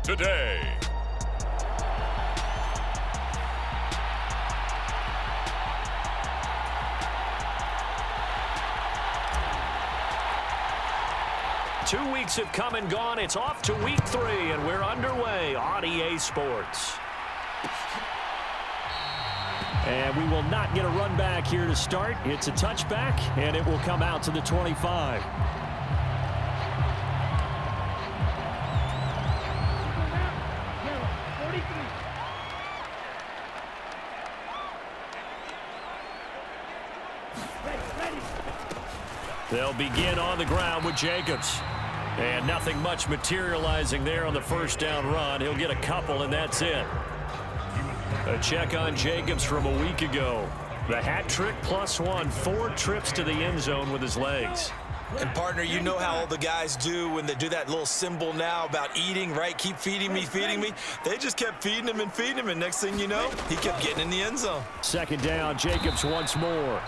today. Two weeks have come and gone. It's off to week 3, and we're underway on EA Sports. And we will not get a run back here to start. It's a touchback, and it will come out to the 25. They'll begin on the ground with Jacobs. And nothing much materializing there on the first down run. He'll get a couple, and that's it. A check on Jacobs from a week ago. The hat trick +1, 4 trips to the end zone with his legs. And, partner, you know how all the guys do when they do that little symbol now about eating, right? Keep feeding me, feeding me. They just kept feeding him, and next thing you know, he kept getting in the end zone. Second down, Jacobs once more.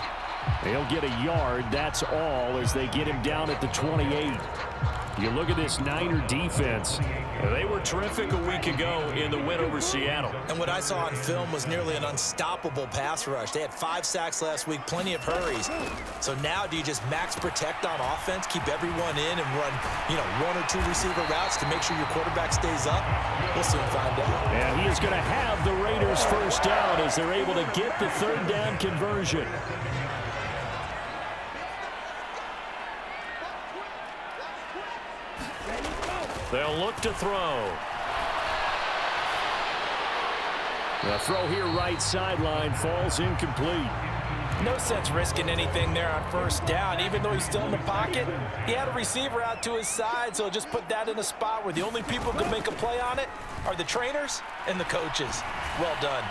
He'll get a yard, that's all, as they get him down at the 28. You look at this Niner defense. They were terrific a week ago in the win over Seattle. And what I saw on film was nearly an unstoppable pass rush. They had 5 sacks last week, plenty of hurries. So now do you just max protect on offense, keep everyone in, and run, 1 or 2 receiver routes to make sure your quarterback stays up? We'll soon find out. And he is going to have the Raiders first down as they're able to get the third down conversion. They'll look to throw. The throw here right sideline falls incomplete. No sense risking anything there on first down. Even though he's still in the pocket, he had a receiver out to his side, so just put that in a spot where the only people who can make a play on it are the trainers and the coaches. Well done.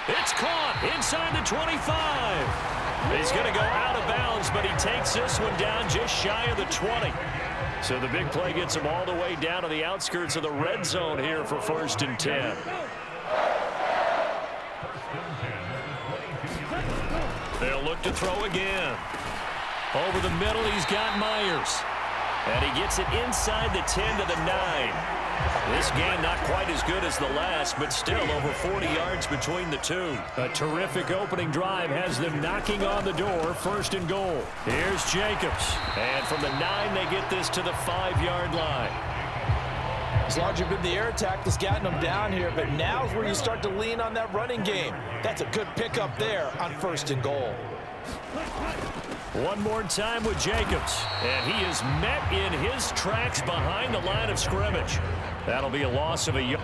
It's caught inside the 25. He's going to go out of bounds, but he takes this one down just shy of the 20. So the big play gets him all the way down to the outskirts of the red zone here for 1st and 10. They'll look to throw again. Over the middle, he's got Myers. And he gets it inside the 10 to the 9. This game not quite as good as the last, but still over 40 yards between the two. A terrific opening drive has them knocking on the door, 1st and goal. Here's Jacobs. And from the 9, they get this to the 5-yard line. It's largely been the air attack that's gotten them down here, but now's where you start to lean on that running game. That's a good pickup there on 1st and goal. One more time with Jacobs, and he is met in his tracks behind the line of scrimmage. That'll be a loss of a yard.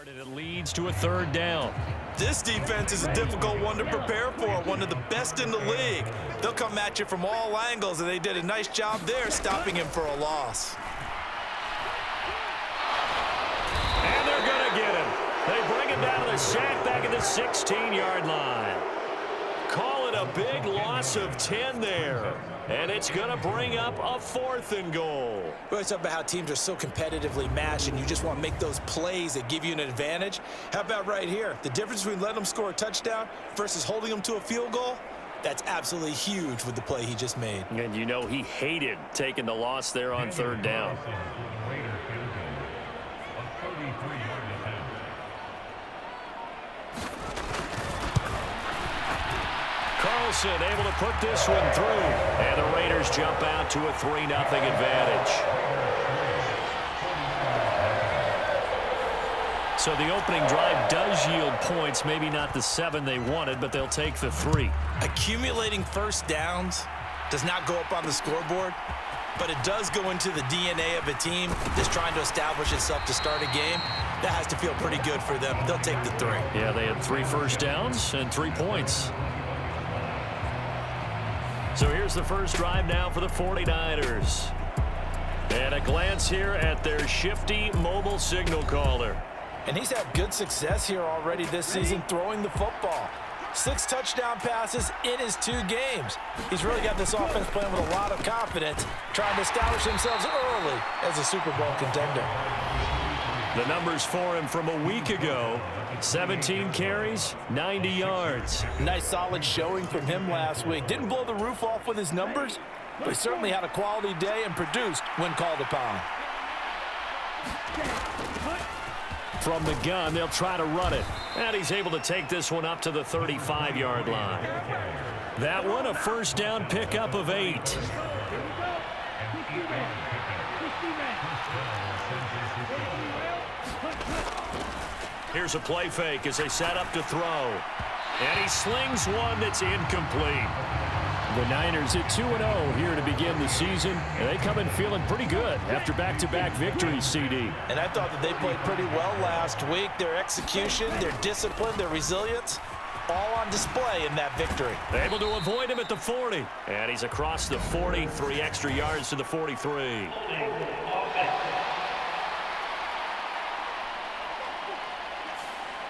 And it leads to a third down. This defense is a difficult one to prepare for, one of the best in the league. They'll come at you from all angles, and they did a nice job there stopping him for a loss. And they're going to get him. They bring him down to the sack back at the 16-yard line. Call it a big loss of 10 there. And it's going to bring up a 4th and goal. We always talk about how teams are so competitively matched and you just want to make those plays that give you an advantage. How about right here? The difference between letting them score a touchdown versus holding them to a field goal, that's absolutely huge with the play he just made. And you know he hated taking the loss there on 3rd down. Carlson able to put this one through. And the Raiders jump out to a 3-0 advantage. So the opening drive does yield points. Maybe not the 7 they wanted, but they'll take the 3. Accumulating first downs does not go up on the scoreboard, but it does go into the DNA of a team that's trying to establish itself to start a game. That has to feel pretty good for them. They'll take the 3. Yeah, they had 3 first downs and 3 points. So here's the first drive now for the 49ers. And a glance here at their shifty mobile signal caller. And he's had good success here already this season throwing the football. 6 touchdown passes in his 2 games. He's really got this offense playing with a lot of confidence, trying to establish themselves early as a Super Bowl contender. The numbers for him from a week ago: 17 carries, 90 yards. Nice solid showing from him last week. Didn't blow the roof off with his numbers, but he certainly had a quality day and produced when called upon. From the gun, they'll try to run it. And he's able to take this one up to the 35-yard line. That one a first down pickup of 8. Here's a play fake as they set up to throw. And he slings one that's incomplete. The Niners at 2-0 here to begin the season. And they come in feeling pretty good after back-to-back victories, CD. And I thought that they played pretty well last week. Their execution, their discipline, their resilience, all on display in that victory. Able to avoid him at the 40. And he's across the 40, 3 extra yards to the 43.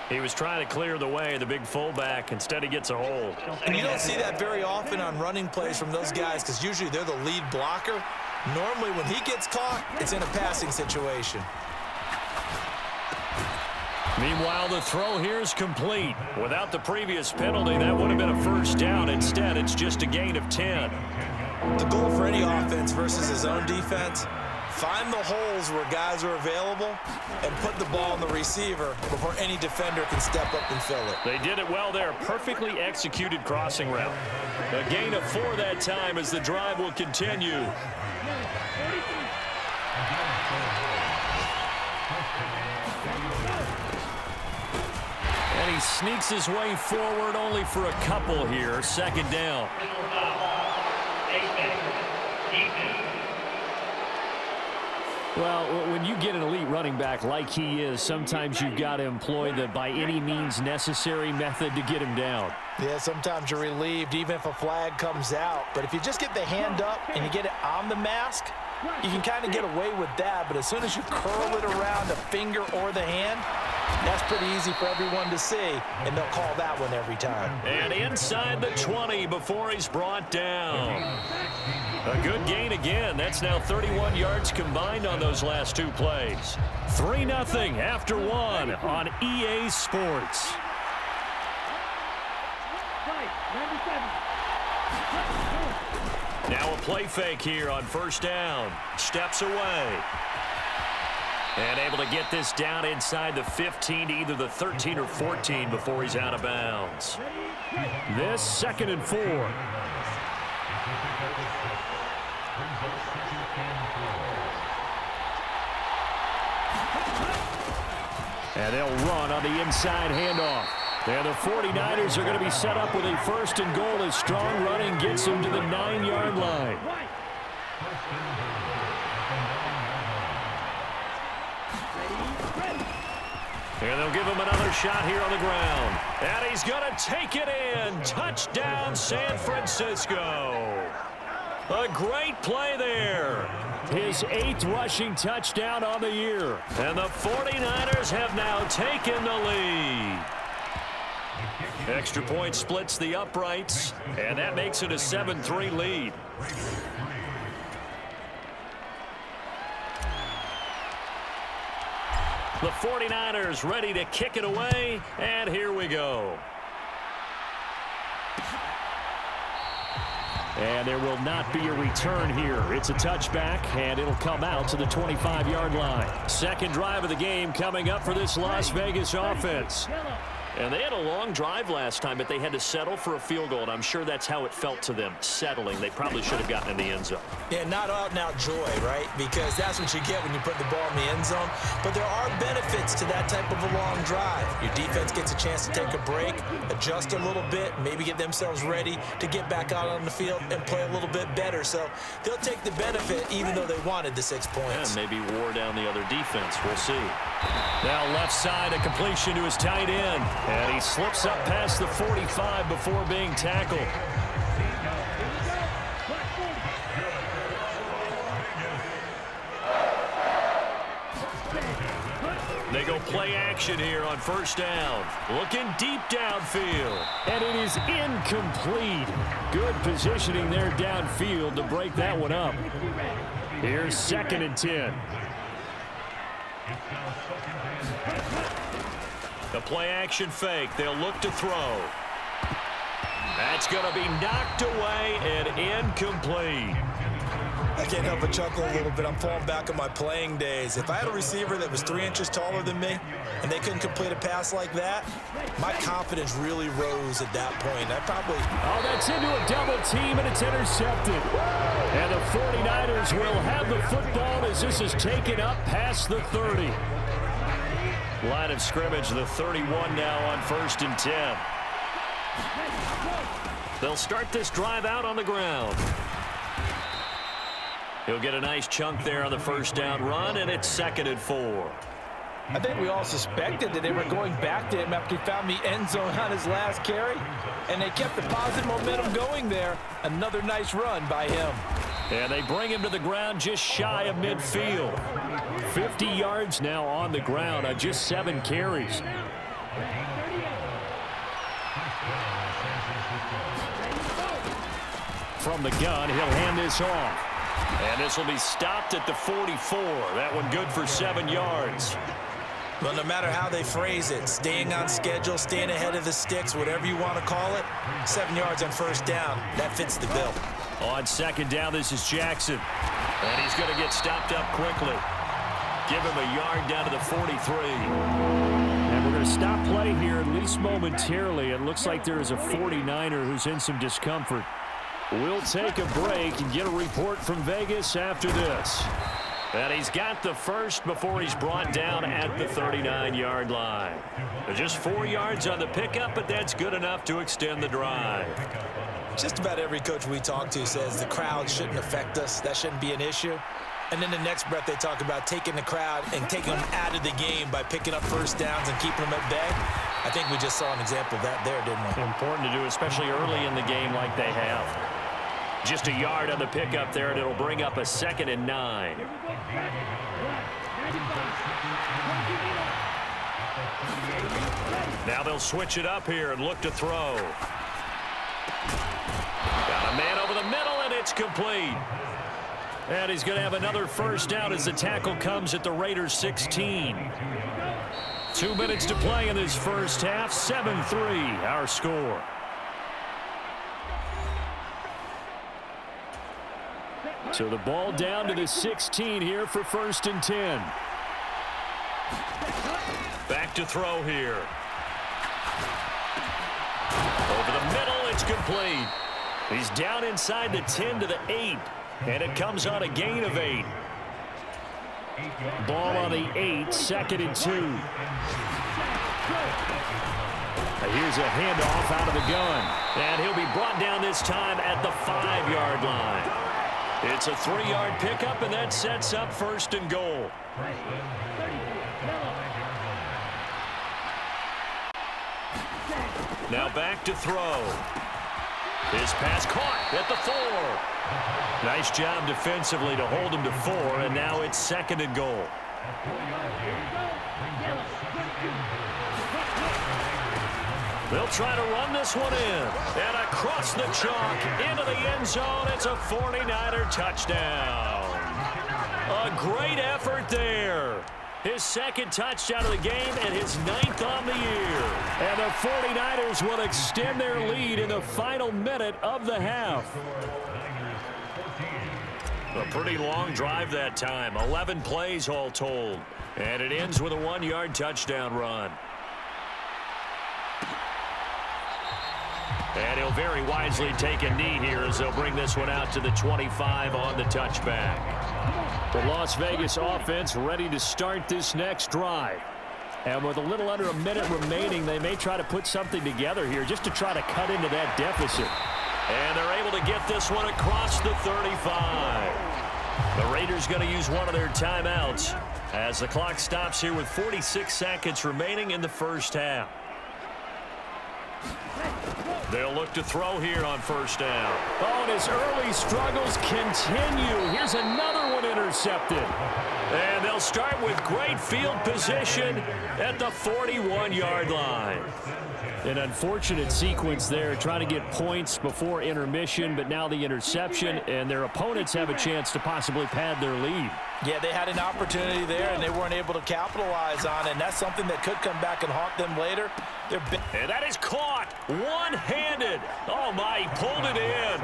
He was trying to clear the way, the big fullback. Instead, he gets a hold. And you don't see that very often on running plays from those guys because usually they're the lead blocker. Normally, when he gets caught, it's in a passing situation. Meanwhile, the throw here is complete. Without the previous penalty, that would have been a first down. Instead, it's just a gain of 10. The goal for any offense versus his own defense: find the holes where guys are available and put the ball on the receiver before any defender can step up and fill it. They did it well there. Perfectly executed crossing route. A gain of 4 that time as the drive will continue. And he sneaks his way forward only for a couple here. Second down. Well, when you get an elite running back like he is, sometimes you've got to employ the by any means necessary method to get him down. Yeah, sometimes you're relieved even if a flag comes out. But if you just get the hand up and you get it on the mask, you can kind of get away with that. But as soon as you curl it around the finger or the hand, that's pretty easy for everyone to see, and they'll call that one every time. And inside the 20 before he's brought down. A good gain again. That's now 31 yards combined on those last 2 plays. 3-0 after 1 on EA Sports. Now a play fake here on first down. Steps away. And able to get this down inside the 15 to either the 13 or 14 before he's out of bounds. This 2nd and 4. And they'll run on the inside handoff. And the 49ers are going to be set up with a 1st and goal as strong running gets them to the 9-yard line. And they'll give him another shot here on the ground. And he's going to take it in. Touchdown, San Francisco. A great play there. His 8th rushing touchdown on the year. And the 49ers have now taken the lead. Extra point splits the uprights, and that makes it a 7-3 lead. The 49ers ready to kick it away, and here we go. And there will not be a return here. It's a touchback, and it'll come out to the 25-yard line. Second drive of the game coming up for this Las Vegas offense. And they had a long drive last time, but they had to settle for a field goal, and I'm sure that's how it felt to them, settling. They probably should have gotten in the end zone. Yeah, not out-and-out joy, right? Because that's what you get when you put the ball in the end zone. But there are benefits to that type of a long drive. Your defense gets a chance to take a break, adjust a little bit, maybe get themselves ready to get back out on the field and play a little bit better. So they'll take the benefit even though they wanted the 6 points. And maybe wore down the other defense. We'll see. Now left side, a completion to his tight end. And he slips up past the 45 before being tackled. They go play action here on first down. Looking deep downfield. And it is incomplete. Good positioning there downfield to break that one up. Here's 2nd and 10. The play-action fake. They'll look to throw. That's going to be knocked away and incomplete. I can't help but chuckle a little bit. I'm falling back on my playing days. If I had a receiver that was 3 inches taller than me and they couldn't complete a pass like that, my confidence really rose at that point. Oh, that's into a double team, and it's intercepted. And the 49ers will have the football as this is taken up past the 30. Line of scrimmage, the 31 now on 1st and 10. They'll start this drive out on the ground. He'll get a nice chunk there on the first down run, and it's 2nd and 4. I think we all suspected that they were going back to him after he found the end zone on his last carry, and they kept the positive momentum going there. Another nice run by him. And they bring him to the ground just shy of midfield. 50 yards now on the ground on just 7 carries. From the gun, he'll hand this off. And this will be stopped at the 44. That one good for 7 yards. Well, no matter how they phrase it, staying on schedule, staying ahead of the sticks, whatever you want to call it, 7 yards on first down, that fits the bill. On 2nd down, this is Jackson. And he's going to get stopped up quickly. Give him a yard down to the 43. And we're going to stop play here, at least momentarily. It looks like there is a 49er who's in some discomfort. We'll take a break and get a report from Vegas after this. And he's got the first before he's brought down at the 39-yard line. Just 4 yards on the pickup, but that's good enough to extend the drive. Just about every coach we talk to says the crowd shouldn't affect us. That shouldn't be an issue. And then the next breath they talk about taking the crowd and taking them out of the game by picking up first downs and keeping them at bay. I think we just saw an example of that there, didn't we? Important to do, especially early in the game like they have. Just a yard on the pickup there, and it'll bring up a 2nd and 9. Now they'll switch it up here and look to throw. Got a man over the middle, and it's complete. And he's going to have another first down as the tackle comes at the Raiders' 16. 2 minutes to play in this first half. 7-3, our score. So the ball down to the 16 here for 1st and 10. Back to throw here. Over the middle, it's complete. He's down inside the 10 to the 8, and it comes on a gain of 8. Ball on the 8, 2nd and 2. Here's a handoff out of the gun. And he'll be brought down this time at the 5-yard line. It's a 3-yard pickup, and that sets up 1st and goal. Now back to throw. His pass caught at the 4. Nice job defensively to hold him to 4, and now it's 2nd and goal. They'll try to run this one in. And across the chalk, into the end zone. It's a 49er touchdown. A great effort there. His 2nd touchdown of the game and his 9th on the year. And the 49ers will extend their lead in the final minute of the half. A pretty long drive that time. 11 plays all told. And it ends with a 1-yard touchdown run. And he'll very wisely take a knee here as they'll bring this one out to the 25 on the touchback. The Las Vegas offense ready to start this next drive. And with a little under a minute remaining, they may try to put something together here just to try to cut into that deficit. And they're able to get this one across the 35. The Raiders going to use one of their timeouts as the clock stops here with 46 seconds remaining in the first half. They'll look to throw here on first down. Oh, and his early struggles continue. Here's another one intercepted. And they'll start with great field position at the 41-yard line. An unfortunate sequence there, trying to get points before intermission, but now the interception, and their opponents have a chance to possibly pad their lead. Yeah, they had an opportunity there, and they weren't able to capitalize on it, and that's something that could come back and haunt them later. And that is caught one-handed. Oh, my, he pulled it in.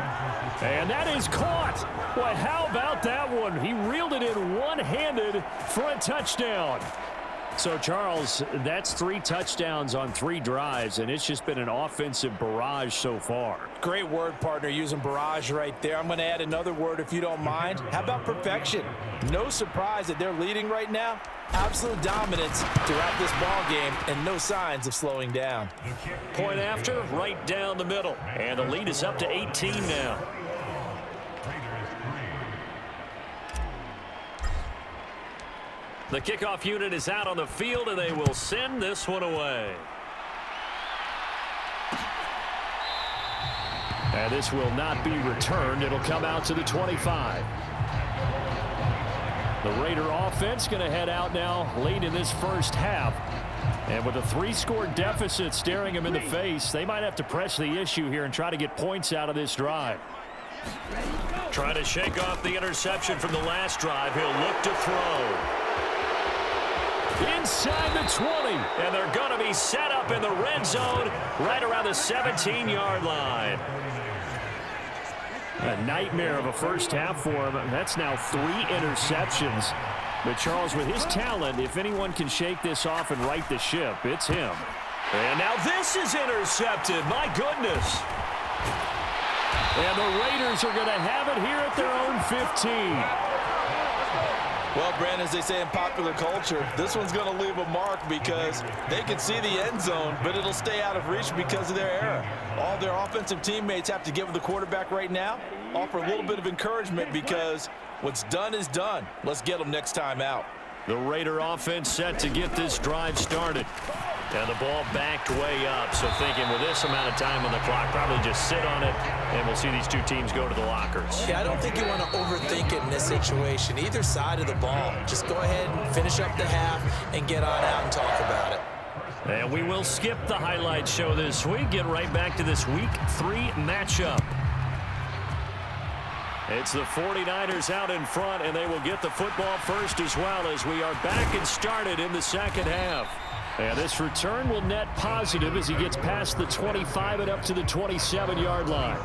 And that is caught. Boy, how about that one? He reeled it in one-handed for a touchdown. So, Charles, that's 3 touchdowns on 3 drives, and it's just been an offensive barrage so far. Great word, partner, using barrage right there. I'm going to add another word if you don't mind. How about perfection? No surprise that they're leading right now. Absolute dominance throughout this ball game and no signs of slowing down. Point after, right down the middle. And the lead is up to 18 now. The kickoff unit is out on the field, and they will send this one away. And this will not be returned. It'll come out to the 25. The Raider offense going to head out now late in this first half. And with a 3-score deficit staring them in the face, they might have to press the issue here and try to get points out of this drive. Trying to shake off the interception from the last drive. He'll look to throw. Inside the 20. And they're going to be set up in the red zone right around the 17-yard line. A nightmare of a first half for him. That's now 3 interceptions. But Charles, with his talent, if anyone can shake this off and right the ship, it's him. And now this is intercepted. My goodness. And the Raiders are going to have it here at their own 15. Well, Brandon, as they say in popular culture, this one's going to leave a mark because they can see the end zone, but it'll stay out of reach because of their error. All their offensive teammates have to give the quarterback right now, offer a little bit of encouragement because what's done is done. Let's get them next time out. The Raider offense set to get this drive started. And the ball backed way up, so thinking with this amount of time on the clock, probably just sit on it, and we'll see these two teams go to the lockers. Yeah, I don't think you want to overthink it in this situation. Either side of the ball, just go ahead and finish up the half and get on out and talk about it. And we will skip the highlight show this week, get right back to this Week 3 matchup. It's the 49ers out in front, and they will get the football first as well as we are back and started in the second half. And this return will net positive as he gets past the 25 and up to the 27-yard line.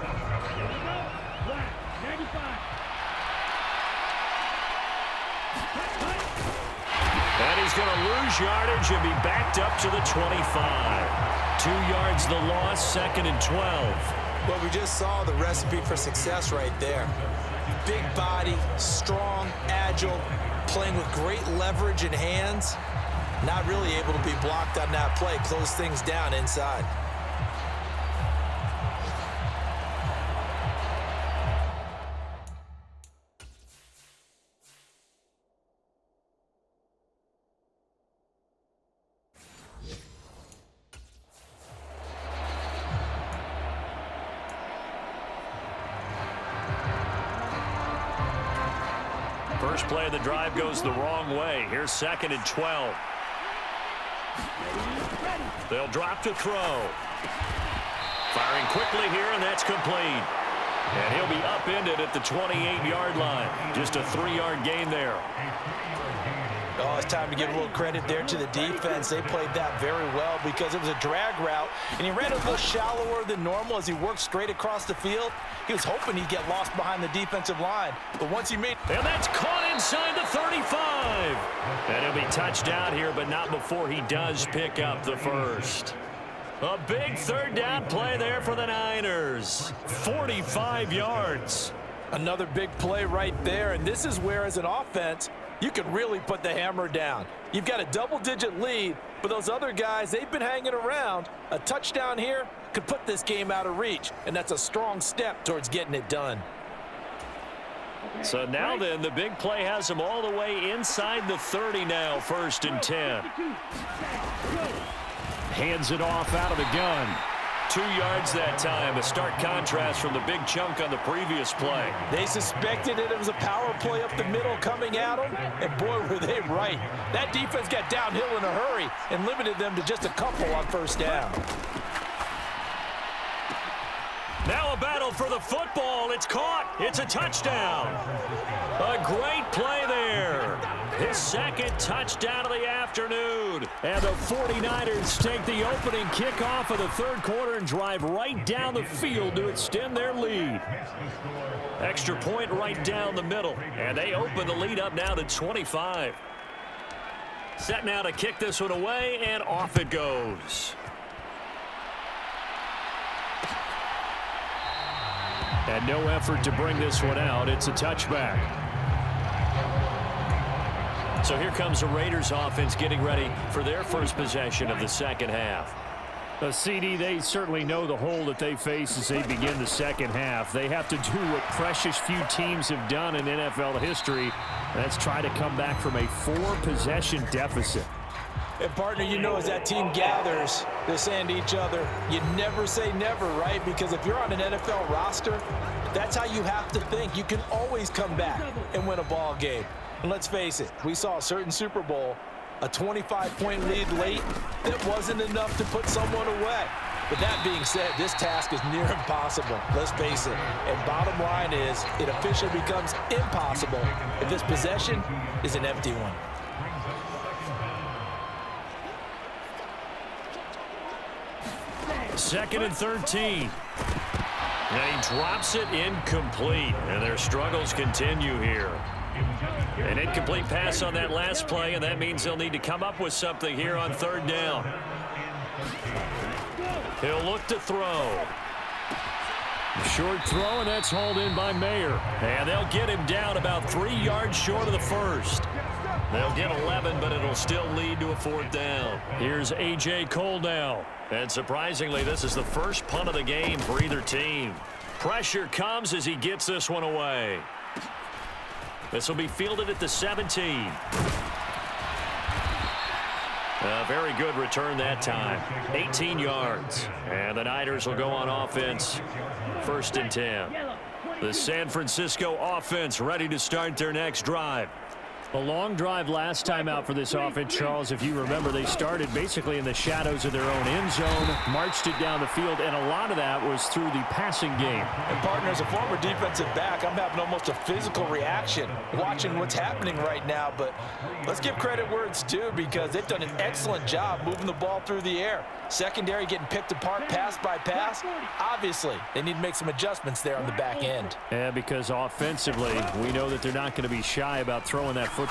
And he's going to lose yardage and be backed up to the 25. 2 yards the loss, 2nd and 12. Well, we just saw the recipe for success right there. Big body, strong, agile, playing with great leverage in hands. Not really able to be blocked on that play. Close things down inside. First play of the drive goes the wrong way. Here's 2nd and 12. They'll drop to throw. Firing quickly here, and that's complete. And he'll be upended at the 28-yard line. Just a 3-yard gain there. Oh, it's time to give a little credit there to the defense. They played that very well because it was a drag route, and he ran a little shallower than normal as he worked straight across the field. He was hoping he'd get lost behind the defensive line, but once he made... And that's caught inside the 35. And he'll be touched out here, but not before he does pick up the first. A big 3rd down play there for the Niners. 45 yards. Another big play right there, and this is where, as an offense, you can really put the hammer down. You've got a double-digit lead, but those other guys, they've been hanging around. A touchdown here could put this game out of reach, and that's a strong step towards getting it done. So now then, the big play has them all the way inside the 30 now, 1st and 10. Hands it off out of the gun. 2 yards that time. A stark contrast from the big chunk on the previous play. They suspected it was a power play up the middle coming at them, and boy, were they right. That defense got downhill in a hurry and limited them to just a couple on first down. Now a battle for the football. It's caught. It's a touchdown. A great play there. His second touchdown of the afternoon. And the 49ers take the opening kickoff of the third quarter and drive right down the field to extend their lead. Extra point right down the middle. And they open the lead up now to 25. Set now to kick this one away, and off it goes. And no effort to bring this one out. It's a touchback. So here comes the Raiders offense getting ready for their first possession of the second half. CD, they certainly know the hole that they face as they begin the second half. They have to do what precious few teams have done in NFL history. That's try to come back from a 4-possession deficit. And partner, you know, as that team gathers, they're saying to each other, you never say never, right? Because if you're on an NFL roster, that's how you have to think. You can always come back and win a ball game. And let's face it, we saw a certain Super Bowl, a 25-point lead late that wasn't enough to put someone away. But that being said, this task is near impossible. Let's face it. And bottom line is, it officially becomes impossible if this possession is an empty one. Second and 13. And he drops it incomplete. And their struggles continue here. An incomplete pass on that last play, and that means they'll need to come up with something here on third down. He'll look to throw. Short throw, and that's hauled in by Mayer. And they'll get him down about 3 yards short of the first. They'll get 11, but it'll still lead to a fourth down. Here's A.J. Cole now. And surprisingly, this is the first punt of the game for either team. Pressure comes as he gets this one away. This will be fielded at the 17. A very good return that time. 18 yards. And the Niners will go on offense. First and 10. The San Francisco offense ready to start their next drive. A long drive last time out for this offense, Charles. If you remember, they started basically in the shadows of their own end zone, marched it down the field, and a lot of that was through the passing game. And partner, as a former defensive back, I'm having almost a physical reaction watching what's happening right now. But let's give credit where it's due, because they've done an excellent job moving the ball through the air. Secondary getting picked apart pass by pass. Obviously, they need to make some adjustments there on the back end. Yeah, because offensively, we know that they're not going to be shy about throwing that football.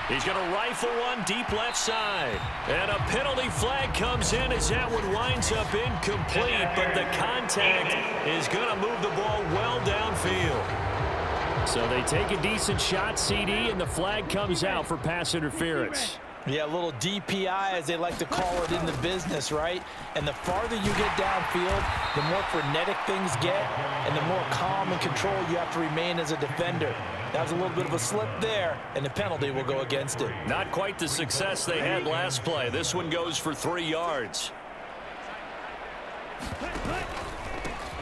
He's going to rifle one deep left side. And a penalty flag comes in as that one winds up incomplete, but the contact is going to move the ball well downfield. So they take a decent shot, CD, and the flag comes out for pass interference. Yeah, a little DPI, as they like to call it in the business, right? And the farther you get downfield, the more frenetic things get, and the more calm and control you have to remain as a defender. That was a little bit of a slip there, and the penalty will go against it. Not quite the success they had last play. This one goes for 3 yards.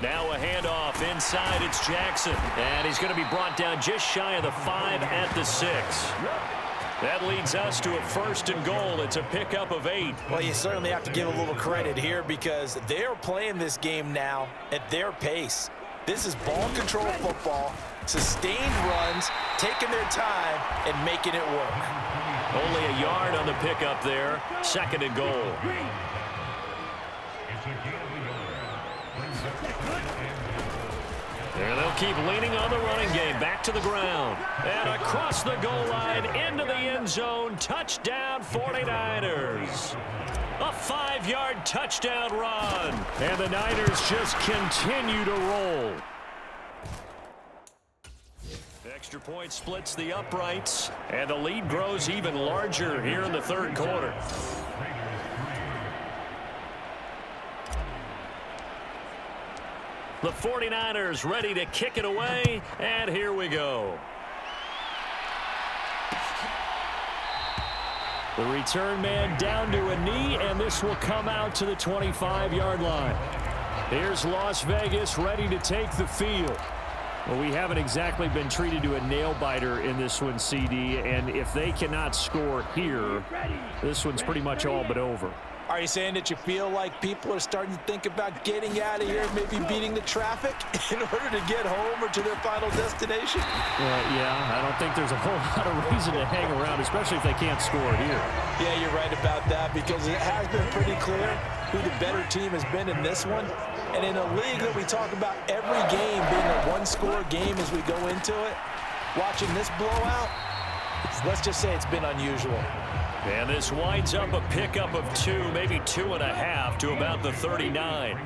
Now a handoff inside. It's Jackson. And he's going to be brought down just shy of the 5 at the 6. That leads us to a first and goal. It's a pickup of 8. Well, you certainly have to give a little credit here, because they're playing this game now at their pace. This is ball control football, sustained runs, taking their time, and making it work. Only a yard on the pickup there. Second and goal. There they'll keep leaning on the running game. Back to the ground. And across the goal line into the end zone. Touchdown 49ers. A 5-yard touchdown run. And the Niners just continue to roll. Extra point splits the uprights. And the lead grows even larger here in the third quarter. The 49ers ready to kick it away, and here we go. The return man down to a knee, and this will come out to the 25-yard line. Here's Las Vegas ready to take the field. Well, we haven't exactly been treated to a nail-biter in this one, CD, and if they cannot score here, this one's pretty much all but over. Are you saying that you feel like people are starting to think about getting out of here, maybe beating the traffic in order to get home or to their final destination? Yeah, I don't think there's a whole lot of reason to hang around, especially if they can't score here. Yeah, you're right about that, because it has been pretty clear who the better team has been in this one. And in a league that we talk about every game being a one-score game as we go into it, watching this blowout, let's just say it's been unusual. And this winds up a pickup of 2, maybe 2.5 to about the 39.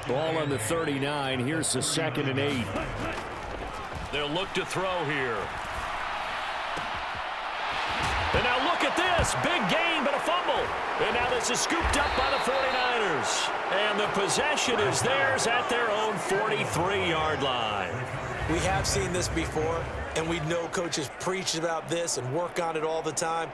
Ball on the 39. Here's the 2nd and 8. They'll look to throw here. And now look at this. Big gain, but a fumble. And now this is scooped up by the 49ers. And the possession is theirs at their own 43-yard line. We have seen this before, and we know coaches preach about this and work on it all the time.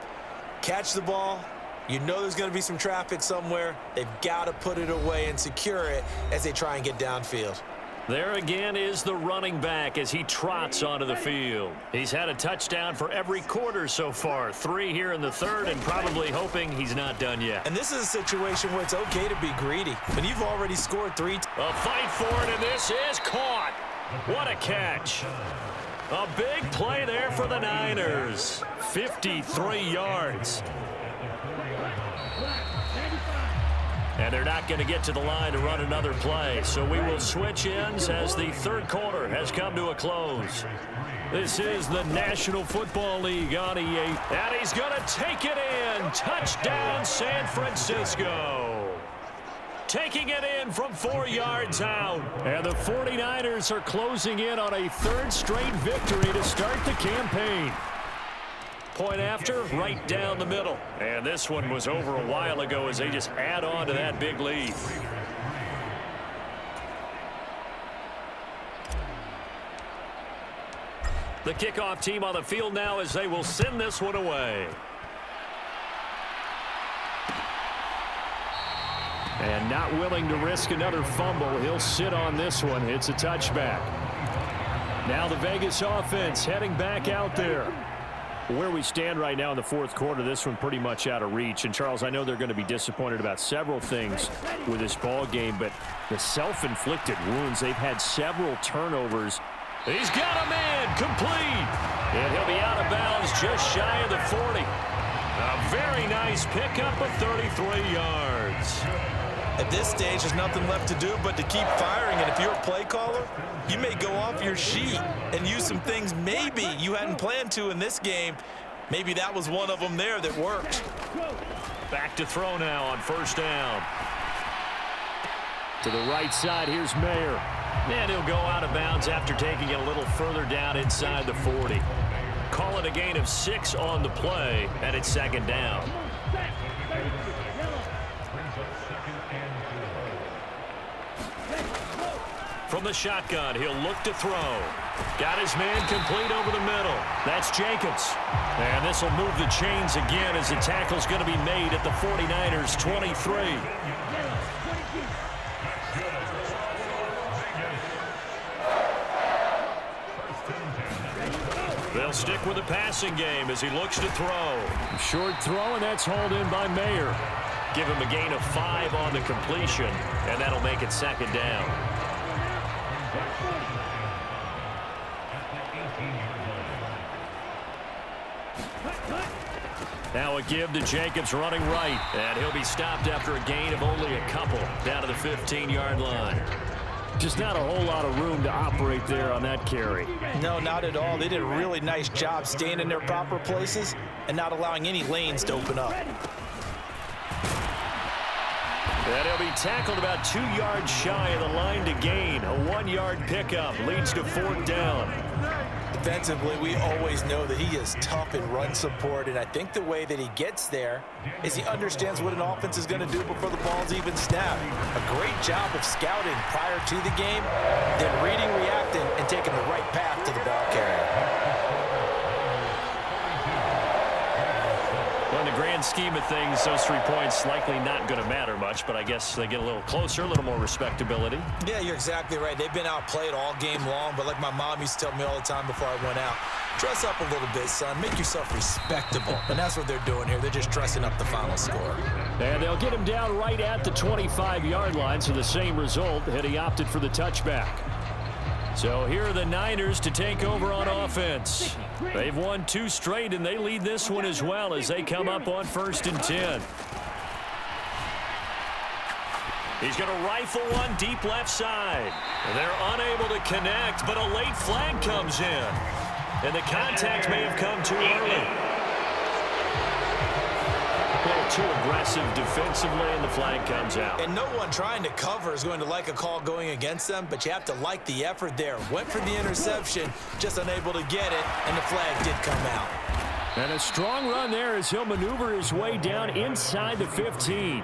Catch the ball. You know there's going to be some traffic somewhere. They've got to put it away and secure it as they try and get downfield. There again is the running back as he trots onto the field. He's had a touchdown for every quarter so far. 3 here in the 3rd, and probably hoping he's not done yet. And this is a situation where it's okay to be greedy. When you've already scored 3. A fight for it, and this is caught. What a catch. A big play there for the Niners. 53 yards. And they're not going to get to the line to run another play. So we will switch ends as the 3rd quarter has come to a close. This is the National Football League on EA. And he's going to take it in. Touchdown, San Francisco. Taking it in from 4 yards out. And the 49ers are closing in on a 3rd straight victory to start the campaign. Point after, right down the middle. And this one was over a while ago as they just add on to that big lead. The kickoff team on the field now as they will send this one away. And not willing to risk another fumble. He'll sit on this one. It's a touchback. Now the Vegas offense heading back out there. Where we stand right now in the 4th quarter, this one pretty much out of reach. And, Charles, I know they're going to be disappointed about several things with this ball game, but the self-inflicted wounds, they've had several turnovers. He's got a man complete. And he'll be out of bounds just shy of the 40. A very nice pickup of 33 yards. At this stage, there's nothing left to do but to keep firing. And if you're a play caller, you may go off your sheet and use some things maybe you hadn't planned to in this game. Maybe that was one of them there that worked. Back to throw now on 1st down. To the right side, here's Mayer. And he'll go out of bounds after taking it a little further down inside the 40. Call it a gain of 6 on the play, and it's 2nd down. From the shotgun, he'll look to throw. Got his man complete over the middle. That's Jacobs. And this will move the chains again as the tackle's going to be made at the 49ers' 23. They'll stick with the passing game as he looks to throw. Short throw, and that's hauled in by Mayer. Give him a gain of 5 on the completion, and that'll make it 2nd down. Now a give to Jacobs running right, and he'll be stopped after a gain of only a couple down to the 15-yard line. Just not a whole lot of room to operate there on that carry. No, not at all. They did a really nice job staying in their proper places and not allowing any lanes to open up. And he'll be tackled about 2 yards shy of the line to gain. A 1-yard pickup leads to 4th down. Defensively, we always know that he is tough in run support, and I think the way that he gets there is he understands what an offense is going to do before the ball's even snapped. A great job of scouting prior to the game, then reading, reacting, and taking the right path to the ball carrier. Well, in the grand scheme of things, those 3 points likely not going to matter much, but I guess they get a little closer, a little more respectability. Yeah, you're exactly right. They've been outplayed all game long, but like my mom used to tell me all the time before I went out, dress up a little bit, son. Make yourself respectable. And that's what they're doing here. They're just dressing up the final score. And they'll get him down right at the 25-yard line, so the same result had he opted for the touchback. So here are the Niners to take over on offense. They've won 2 straight, and they lead this one as well as they come up on 1st and 10. He's going to rifle one deep left side. They're unable to connect, but a late flag comes in. And the contact may have come too early. A little too aggressive defensively, and the flag comes out. And no one trying to cover is going to like a call going against them, but you have to like the effort there. Went for the interception, just unable to get it, and the flag did come out. And a strong run there as he'll maneuver his way down inside the 15.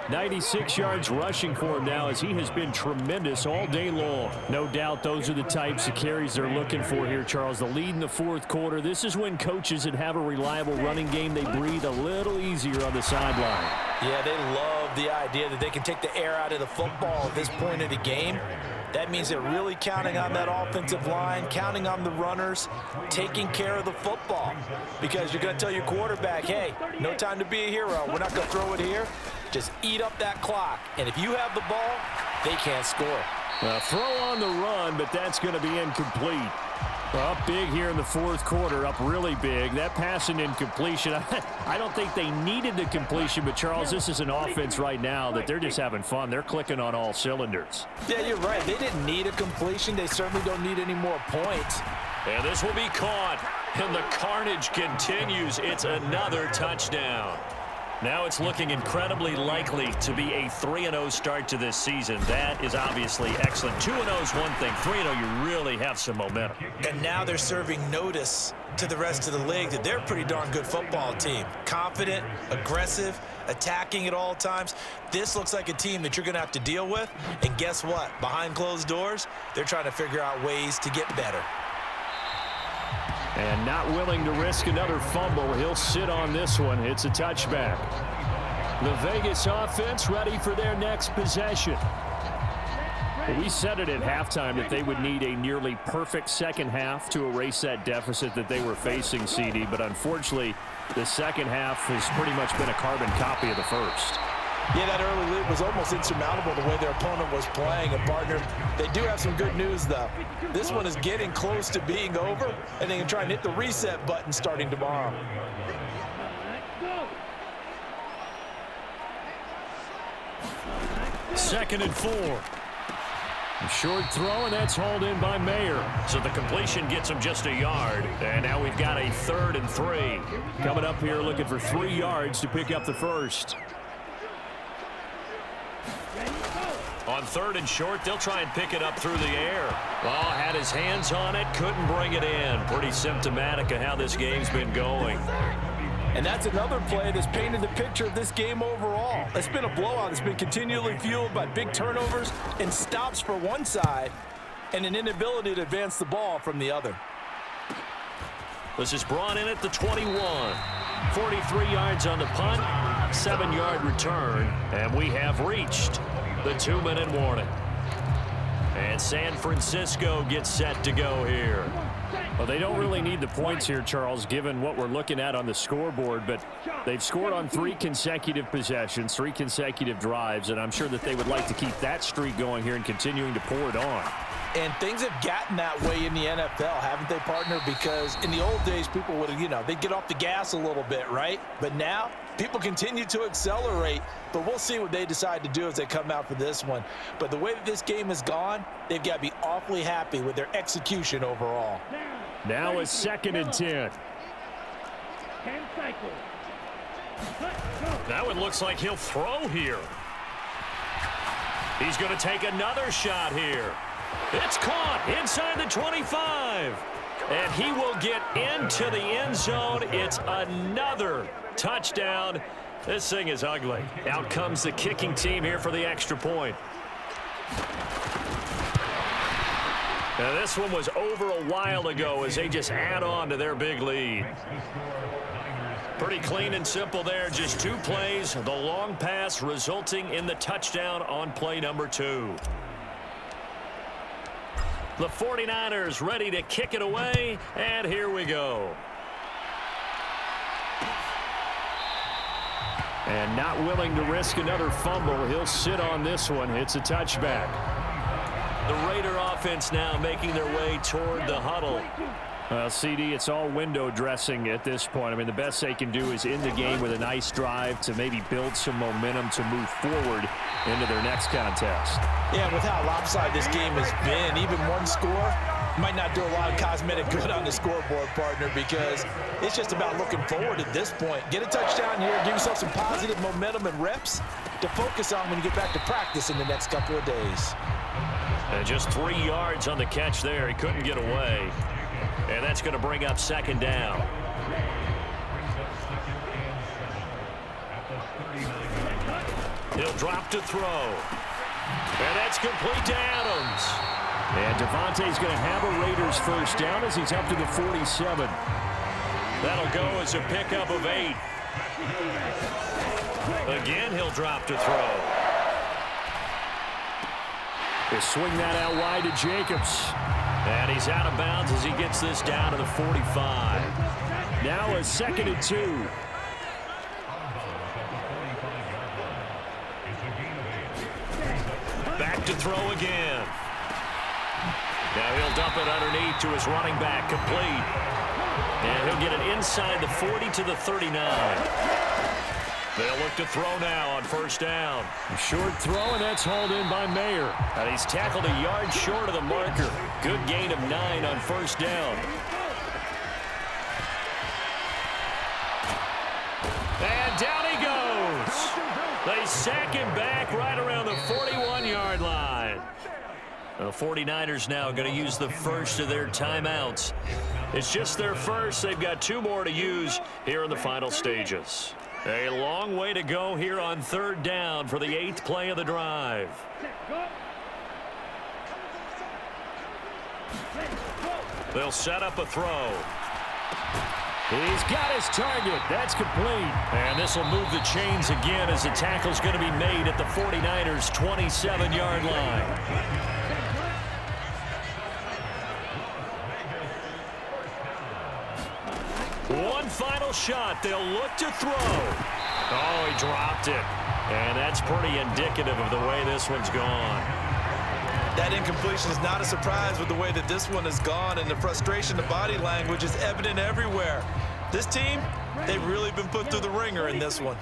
96 yards rushing for him now as he has been tremendous all day long. No doubt those are the types of carries they're looking for here, Charles. The lead in the 4th quarter. This is when coaches that have a reliable running game, they breathe a little easier on the sideline. Yeah, they love the idea that they can take the air out of the football at this point of the game. That means they're really counting on that offensive line, counting on the runners, taking care of the football. Because you're going to tell your quarterback, hey, no time to be a hero. We're not going to throw it here. Just eat up that clock. And if you have the ball, they can't score. Throw on the run, but that's going to be incomplete. Up big here in the 4th quarter, up really big. That pass and incompletion, I don't think they needed the completion, but Charles, this is an offense right now that they're just having fun. They're clicking on all cylinders. Yeah, you're right. They didn't need a completion. They certainly don't need any more points. And this will be caught. And the carnage continues. It's another touchdown. Now it's looking incredibly likely to be a 3-0 start to this season. That is obviously excellent. 2-0 is one thing. 3-0, you really have some momentum. And now they're serving notice to the rest of the league that they're a pretty darn good football team. Confident, aggressive, attacking at all times. This looks like a team that you're going to have to deal with. And guess what? Behind closed doors, they're trying to figure out ways to get better. And not willing to risk another fumble. He'll sit on this one. It's a touchback. The Vegas offense ready for their next possession. We said it at halftime that they would need a nearly perfect second half to erase that deficit that they were facing, CD. But unfortunately, the second half has pretty much been a carbon copy of the first. Yeah, that early lead was almost insurmountable the way their opponent was playing. And, partner, they do have some good news, though. This one is getting close to being over, and they can try and hit the reset button starting tomorrow. Second and 4. A short throw, and that's hauled in by Mayer. So the completion gets him just a yard. And now we've got a 3rd and 3. Coming up here looking for 3 yards to pick up the first. On 3rd and short, they'll try and pick it up through the air. Oh, had his hands on it, couldn't bring it in. Pretty symptomatic of how this game's been going. And that's another play that's painted the picture of this game overall. It's been a blowout. It's been continually fueled by big turnovers and stops for one side and an inability to advance the ball from the other. This is brought in at the 21. 43 yards on the punt, 7-yard return, and we have reached the 2-minute warning. And San Francisco gets set to go here. Well, they don't really need the points here, Charles, given what we're looking at on the scoreboard, but they've scored on 3 consecutive possessions, 3 consecutive drives, and I'm sure that they would like to keep that streak going here and continuing to pour it on. And things have gotten that way in the NFL, haven't they, partner? Because in the old days, people would, they'd get off the gas a little bit, right? But now, people continue to accelerate, but we'll see what they decide to do as they come out for this one. But the way that this game has gone, they've got to be awfully happy with their execution overall. Now a 2nd and 10. Now it looks like he'll throw here. He's going to take another shot here. It's caught inside the 25. And he will get into the end zone. It's another touchdown. This thing is ugly. Out comes the kicking team here for the extra point. Now this one was over a while ago as they just add on to their big lead. Pretty clean and simple there. Just 2 plays. The long pass resulting in the touchdown on play number 2. The 49ers ready to kick it away, and here we go. And not willing to risk another fumble. He'll sit on this one. It's a touchback. The Raider offense now making their way toward the huddle. CD, it's all window dressing at this point. I mean, the best they can do is in the game with a nice drive to maybe build some momentum to move forward into their next contest. Yeah, with how lopsided this game has been, even one score might not do a lot of cosmetic good on the scoreboard, partner, because it's just about looking forward at this point. Get a touchdown here, give yourself some positive momentum and reps to focus on when you get back to practice in the next couple of days. And just 3 yards on the catch there. He couldn't get away. And that's going to bring up second down. He'll drop to throw. And that's complete to Adams. And Devontae's going to have a Raiders first down as he's up to the 47. That'll go as a pickup of 8. Again, he'll drop to throw. They swing that out wide to Jacobs. And he's out of bounds as he gets this down to the 45. Now a 2nd and 2. Back to throw again. Now he'll dump it underneath to his running back, complete. And he'll get it inside the 40 to the 39. They'll look to throw now on first down. A short throw, and that's hauled in by Mayer. And he's tackled a yard short of the marker. Good gain of 9 on first down. And down he goes. They sack him back right around the 41-yard line. The 49ers now going to use the first of their timeouts. It's just their first. They've got 2 more to use here in the final stages. A long way to go here on third down for the 8th play of the drive. They'll set up a throw. He's got his target. That's complete. And this will move the chains again as the tackle's going to be made at the 49ers' 27-yard line. One final shot. They'll look to throw. Oh, he dropped it. And that's pretty indicative of the way this one's gone. That incompletion is not a surprise with the way that this one has gone, and the frustration, the body language is evident everywhere. This team, they've really been put through the ringer in this one.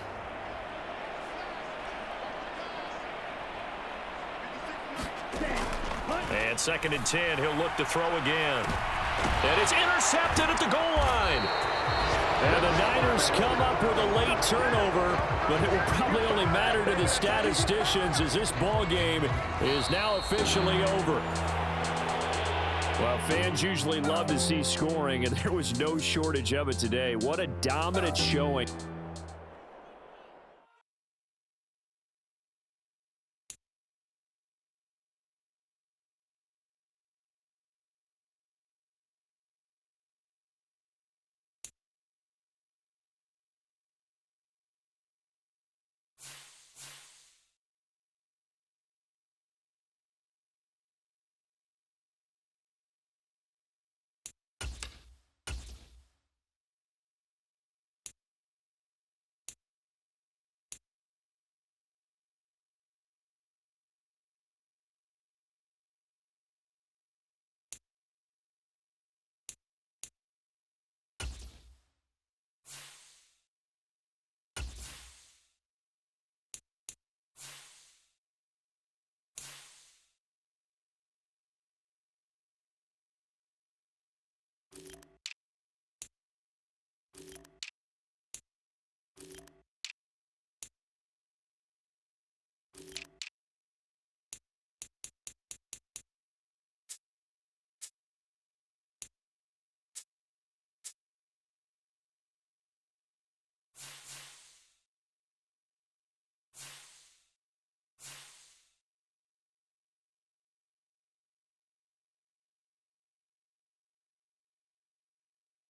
And 2nd and 10, he'll look to throw again. And it's intercepted at the goal line. And the Niners come up with a late turnover, but it will probably only matter to the statisticians as this ball game is now officially over. Well, fans usually love to see scoring, and there was no shortage of it today. What a dominant showing.